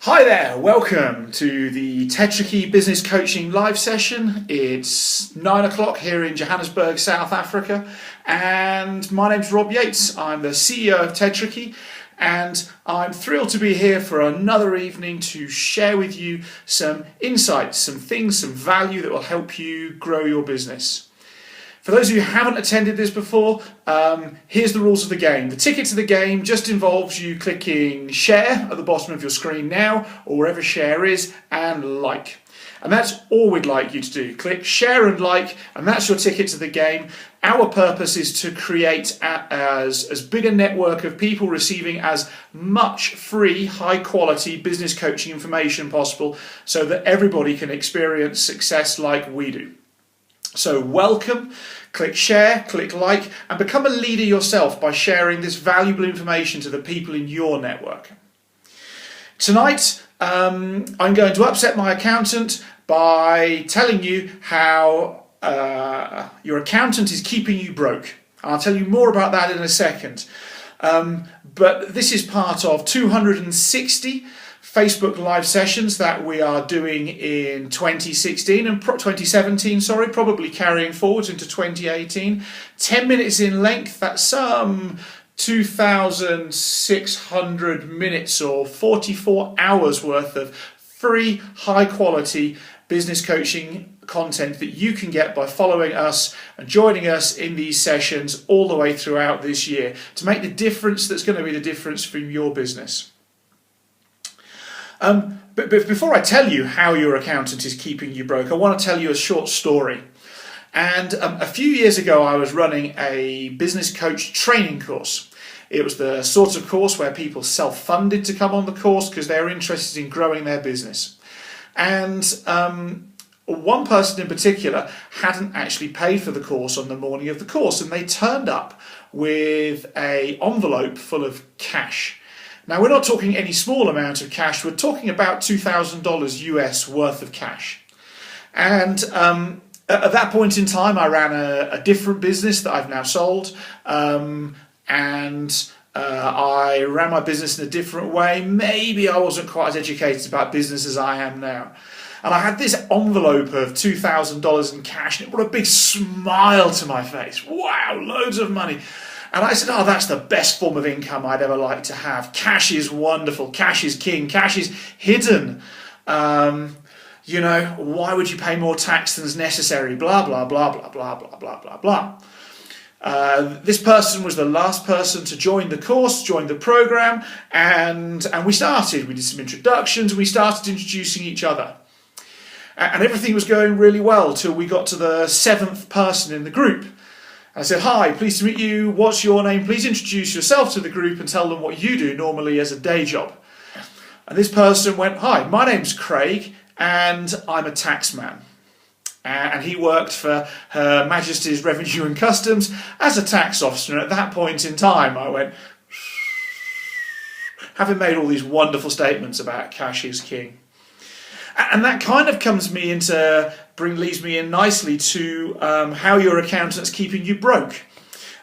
Hi there, welcome to the Tetrakey Business Coaching live session. It's 9 o'clock here in Johannesburg, South Africa, and my name's Rob Yates. I'm the CEO of Tetrakey, and I'm thrilled to be here for another evening to share with you some insights, some things, some value that will help you grow your business. For those of you who haven't attended this before, here's the rules of the game. The ticket to the game just involves you clicking share at the bottom of your screen now, or wherever share is, and like. And that's all we'd like you to do. Click share and like, and that's your ticket to the game. Our purpose is to create as big a network of people receiving as much free, high-quality business coaching information possible so that everybody can experience success like we do. So welcome, click share, click like, and become a leader yourself by sharing this valuable information to the people in your network. Tonight, I'm going to upset my accountant by telling you how your accountant is keeping you broke. I'll tell you more about that in a second. But this is part of 260 Facebook live sessions that we are doing in 2017, probably carrying forward into 2018. 10 minutes in length, that's some 2,600 minutes or 44 hours worth of free, high quality business coaching content that you can get by following us and joining us in these sessions all the way throughout this year to make the difference that's going to be the difference from your business. But before I tell you how your accountant is keeping you broke, I want to tell you a short story. And a few years ago, I was running a business coach training course. It was the sort of course where people self-funded to come on the course because they're interested in growing their business. And one person in particular hadn't actually paid for the course on the morning of the course, and they turned up with an envelope full of cash. Now, we're not talking any small amount of cash, we're talking about $2,000 US worth of cash. And at that point in time, I ran a different business that I've now sold, and I ran my business in a different way. Maybe I wasn't quite as educated about business as I am now. And I had this envelope of $2,000 in cash, and it brought a big smile to my face. Wow, loads of money. And I said, that's the best form of income I'd ever like to have. Cash is wonderful. Cash is king. Cash is hidden. Why would you pay more tax than is necessary? Blah, blah, blah, blah, blah, blah, blah, blah, blah. This person was the last person to join the course, join the program, and we started. We did some introductions, and we started introducing each other. And everything was going really well till we got to the 7th person in the group. I said, hi, pleased to meet you. What's your name? Please introduce yourself to the group and tell them what you do normally as a day job. And this person went, hi, my name's Craig and I'm a taxman. And he worked for Her Majesty's Revenue and Customs as a tax officer. And at that point in time, I went, having made all these wonderful statements about cash is king. And that kind of leads me in nicely to how your accountant's keeping you broke.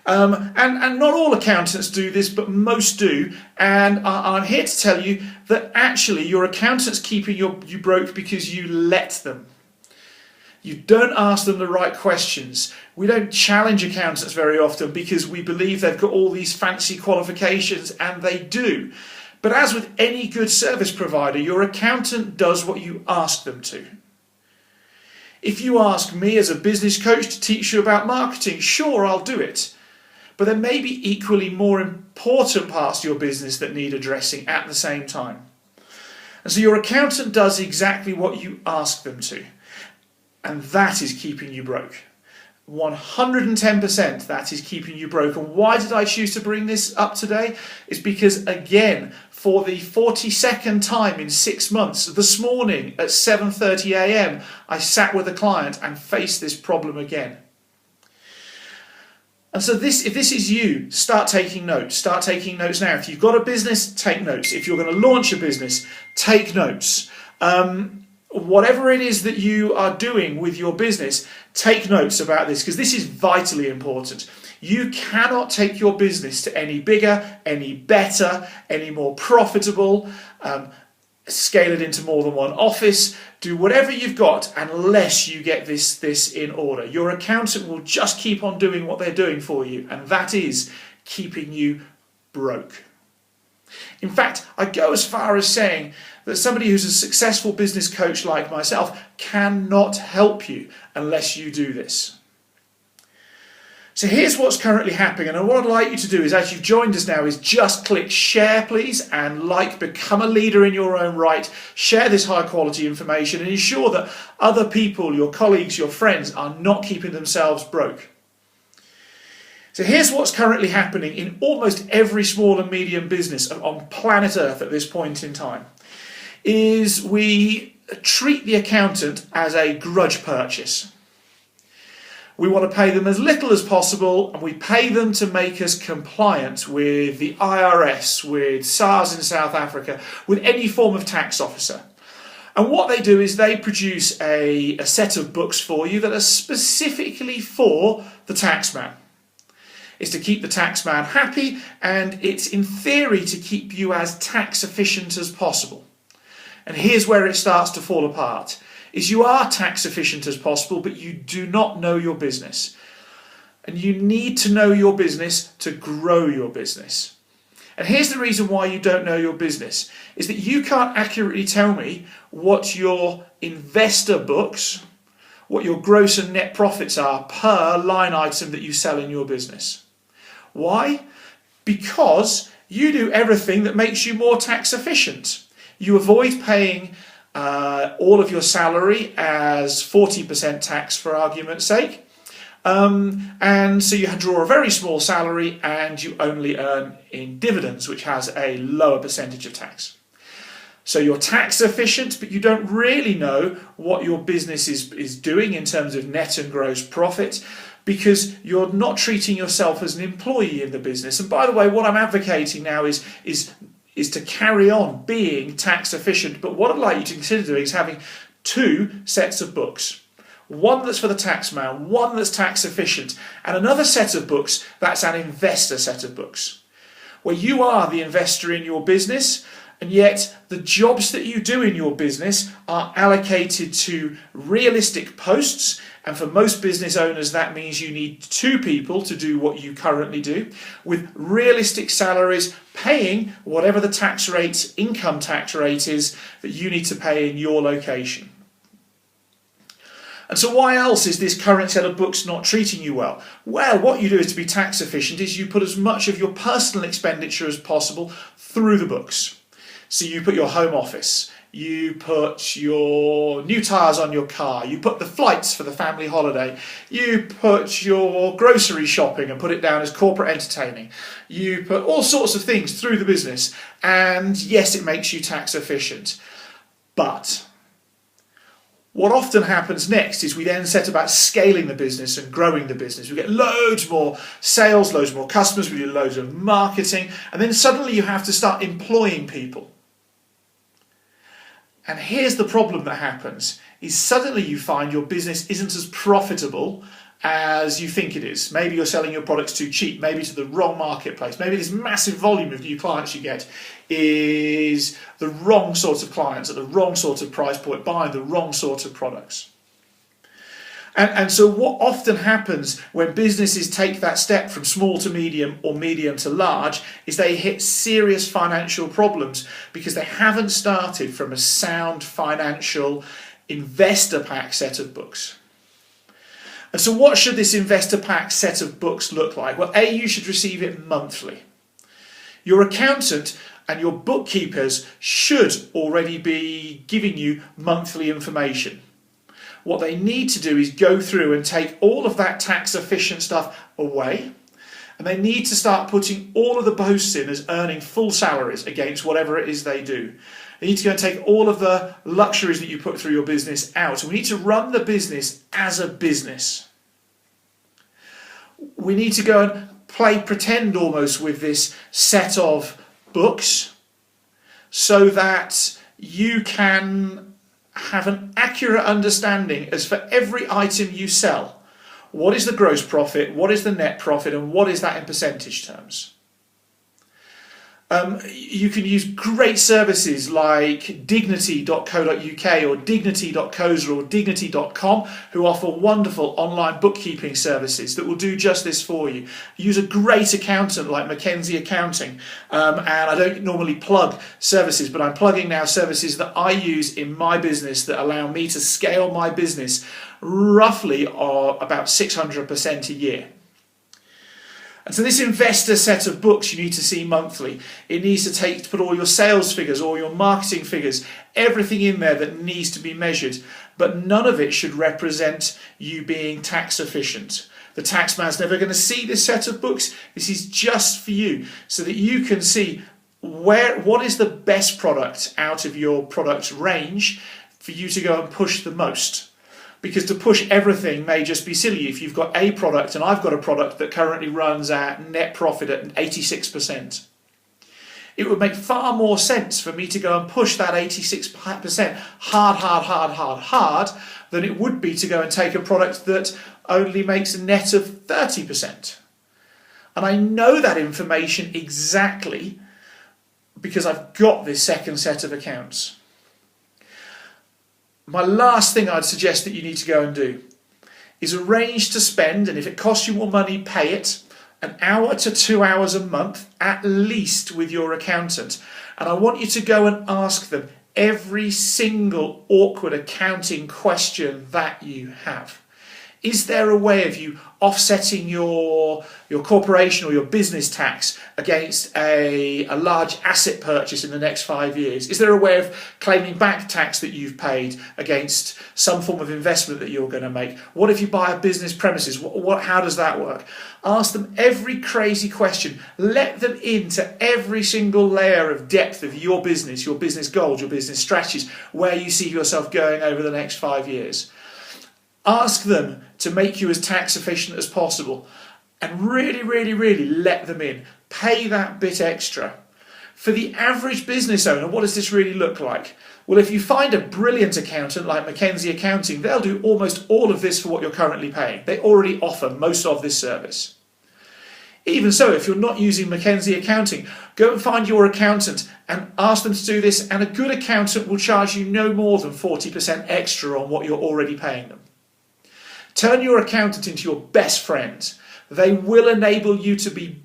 And not all accountants do this, but most do. And I'm here to tell you that actually your accountant's keeping you broke because you let them. You don't ask them the right questions. We don't challenge accountants very often because we believe they've got all these fancy qualifications, and they do. But as with any good service provider, your accountant does what you ask them to. If you ask me as a business coach to teach you about marketing, sure, I'll do it. But there may be equally more important parts of your business that need addressing at the same time. And so your accountant does exactly what you ask them to. And that is keeping you broke. 110% that is keeping you broke. And why did I choose to bring this up today? It's because, again, for the 42nd time in 6 months, this morning at 7:30 a.m, I sat with a client and faced this problem again. And so if this is you, start taking notes. Start taking notes now. If you've got a business, take notes. If you're going to launch a business, take notes. Whatever it is that you are doing with your business, take notes about this, because this is vitally important. You cannot take your business to any bigger, any better, any more profitable, scale it into more than one office, do whatever you've got unless you get this in order. Your accountant will just keep on doing what they're doing for you, and that is keeping you broke. In fact, I go as far as saying that somebody who's a successful business coach like myself cannot help you unless you do this. So here's what's currently happening, and what I'd like you to do is, as you've joined us now, is just click share please, and become a leader in your own right. Share this high quality information and ensure that other people, your colleagues, your friends, are not keeping themselves broke. So here's what's currently happening in almost every small and medium business on planet Earth at this point in time, is we treat the accountant as a grudge purchase. We want to pay them as little as possible, and we pay them to make us compliant with the IRS, with SARS in South Africa, with any form of tax officer. And what they do is they produce a set of books for you that are specifically for the taxman. It's to keep the taxman happy, and it's in theory to keep you as tax efficient as possible. And here's where it starts to fall apart. Is you are tax efficient as possible, but you do not know your business. And you need to know your business to grow your business. And here's the reason why you don't know your business, is that you can't accurately tell me what your investor books, what your gross and net profits are per line item that you sell in your business. Why? Because you do everything that makes you more tax efficient. You avoid paying all of your salary as 40% tax, for argument's sake. And so you draw a very small salary and you only earn in dividends, which has a lower percentage of tax. So you're tax efficient, but you don't really know what your business is doing in terms of net and gross profit, because you're not treating yourself as an employee in the business. And by the way, what I'm advocating now is to carry on being tax efficient. But what I'd like you to consider doing is having two sets of books. One that's for the taxman, one that's tax efficient, and another set of books that's an investor set of books, where you are the investor in your business, and yet the jobs that you do in your business are allocated to realistic posts. And for most business owners, that means you need two people to do what you currently do, with realistic salaries, paying whatever the tax rate, income tax rate is that you need to pay in your location. And so why else is this current set of books not treating you well? Well, what you do is, to be tax efficient, is you put as much of your personal expenditure as possible through the books. So you put your home office, you put your new tyres on your car, you put the flights for the family holiday, you put your grocery shopping and put it down as corporate entertaining, you put all sorts of things through the business, and yes, it makes you tax efficient. But what often happens next is we then set about scaling the business and growing the business. We get loads more sales, loads more customers, we do loads of marketing, and then suddenly you have to start employing people. And here's the problem that happens, is suddenly you find your business isn't as profitable as you think it is. Maybe you're selling your products too cheap, maybe to the wrong marketplace, maybe this massive volume of new clients you get is the wrong sort of clients at the wrong sort of price point, buying the wrong sort of products. And so what often happens when businesses take that step from small to medium or medium to large is they hit serious financial problems because they haven't started from a sound financial investor pack set of books. And so what should this investor pack set of books look like? Well, A, you should receive it monthly. Your accountant and your bookkeepers should already be giving you monthly information. What they need to do is go through and take all of that tax efficient stuff away, and they need to start putting all of the posts in as earning full salaries against whatever it is they do. They need to go and take all of the luxuries that you put through your business out, and we need to run the business as a business. We need to go and play pretend almost with this set of books so that you can have an accurate understanding as for every item you sell. What is the gross profit, what is the net profit, and what is that in percentage terms? You can use great services like dignity.co.uk or dignity.coza or dignity.com, who offer wonderful online bookkeeping services that will do just this for you. Use a great accountant like Mackenzie Accounting, and I don't normally plug services, but I'm plugging now services that I use in my business that allow me to scale my business roughly about 600% a year. And so this investor set of books you need to see monthly. It needs to put all your sales figures, all your marketing figures, everything in there that needs to be measured. But none of it should represent you being tax efficient. The taxman's never going to see this set of books. This is just for you, so that you can see what is the best product out of your product range for you to go and push the most. Because to push everything may just be silly. If you've got a product, and I've got a product that currently runs at net profit at 86%, it would make far more sense for me to go and push that 86% hard than it would be to go and take a product that only makes a net of 30%. And I know that information exactly because I've got this second set of accounts. My last thing I'd suggest that you need to go and do is arrange to spend, and if it costs you more money, pay it, an hour to 2 hours a month at least with your accountant. And I want you to go and ask them every single awkward accounting question that you have. Is there a way of you offsetting your corporation or your business tax against a large asset purchase in the next 5 years? Is there a way of claiming back tax that you've paid against some form of investment that you're going to make? What if you buy a business premises? How does that work? Ask them every crazy question. Let them into every single layer of depth of your business goals, your business strategies, where you see yourself going over the next 5 years. Ask them to make you as tax efficient as possible, and really, really, really let them in. Pay that bit extra. For the average business owner, what does this really look like? Well, if you find a brilliant accountant like Mackenzie Accounting, they'll do almost all of this for what you're currently paying. They already offer most of this service. Even so, if you're not using Mackenzie Accounting, go and find your accountant and ask them to do this, and a good accountant will charge you no more than 40% extra on what you're already paying them. Turn your accountant into your best friend. They will enable you to be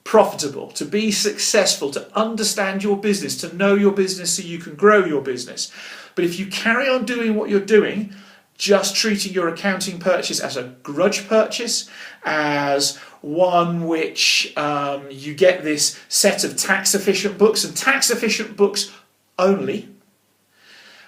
profitable, to be successful, to understand your business, to know your business so you can grow your business. But if you carry on doing what you're doing, just treating your accounting purchase as a grudge purchase, as one which you get this set of tax efficient books, and tax efficient books only,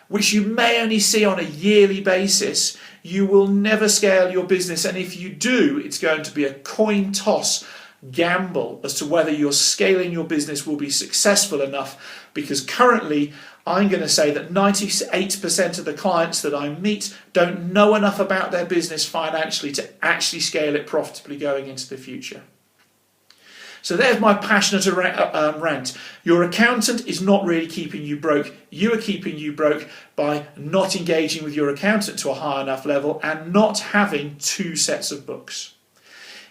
which you may only see on a yearly basis, you will never scale your business. And if you do, it's going to be a coin toss gamble as to whether your scaling your business will be successful enough, because currently I'm going to say that 98% of the clients that I meet don't know enough about their business financially to actually scale it profitably going into the future. So there's my passionate rant. Your accountant is not really keeping you broke. You are keeping you broke by not engaging with your accountant to a high enough level and not having two sets of books.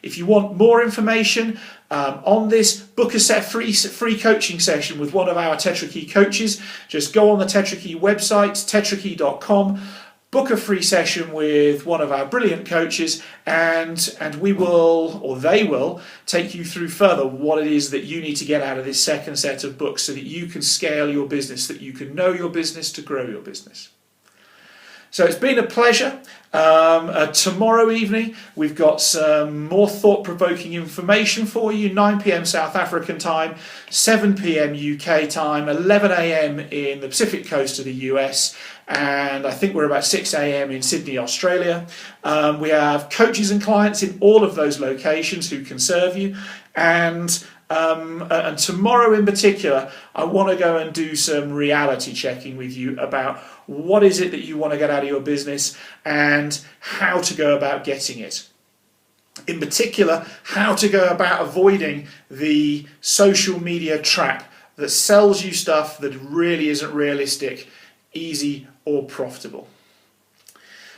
If you want more information on this, book a free coaching session with one of our Tetrakey coaches. Just go on the Tetrakey website, tetrakey.com. Book a free session with one of our brilliant coaches, and we will, or they will, take you through further what it is that you need to get out of this second set of books so that you can scale your business, that you can know your business to grow your business. So it's been a pleasure. Tomorrow evening we've got some more thought-provoking information for you. 9 p.m. South African time, 7 p.m. UK time, 11 a.m. in the Pacific coast of the US, and I think we're about 6 a.m. in Sydney, Australia. We have coaches and clients in all of those locations who can serve you, and tomorrow in particular, I want to go and do some reality checking with you about what is it that you want to get out of your business and how to go about getting it. In particular, how to go about avoiding the social media trap that sells you stuff that really isn't realistic, easy, or profitable.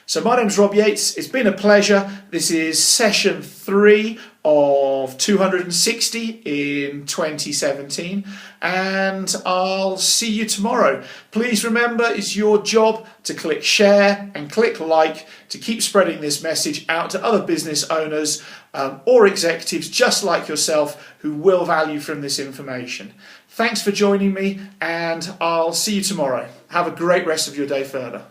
So my name's Rob Yates. It's been a pleasure. This is session 3 of 260 in 2017, and I'll see you tomorrow. Please remember, it's your job to click share and click like to keep spreading this message out to other business owners or executives just like yourself who will value from this information. Thanks for joining me, and I'll see you tomorrow. Have a great rest of your day further.